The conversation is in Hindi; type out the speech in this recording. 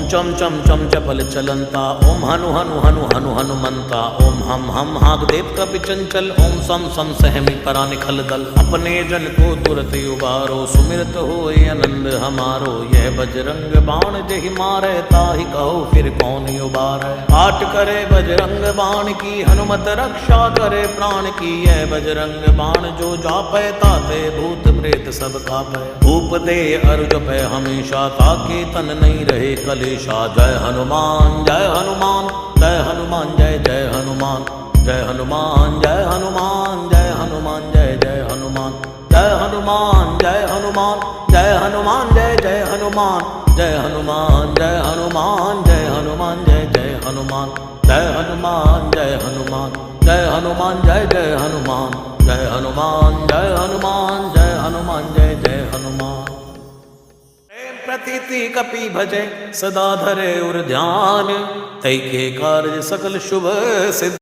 चम चम चम चपल चलंता, ओम हनु हनु हनु हनु हनुमंता, ओम हम हागदेव कपि चंचल, ओम सम सम सहमी परा निखल दल। अपने जन को तुरत उबारो, सुमिरत होए आनंद हमारो। यह बजरंग बाण जहि मारे, ताहि कहो फिर कौन उबारे। पाठ करे बजरंग बाण की, हनुमत रक्षा करे प्राण की। यह बजरंग बाण जो जापै, ताते भूत प्रेत सब कापै। धूप दे अरु जपै हमेशा, ताके तन नहीं रहे कलेशा। जय हनुमान जय हनुमान जय हनुमान जय जय हनुमान। जय हनुमान जय हनुमान जय हनुमान जय जय हनुमान। जय हनुमान जय हनुमान जय हनुमान जय जय हनुमान। जय हनुमान जय हनुमान जय हनुमान जय जय हनुमान। जय हनुमान जय हनुमान जय हनुमान जय जय हनुमान। जय हनुमान जय हनुमान जय हनुमान जय जय हनुमान। प्रतीति कपि भजे, सदा धरे उर ध्यान। तै के कार्य सकल शुभ सिद्ध।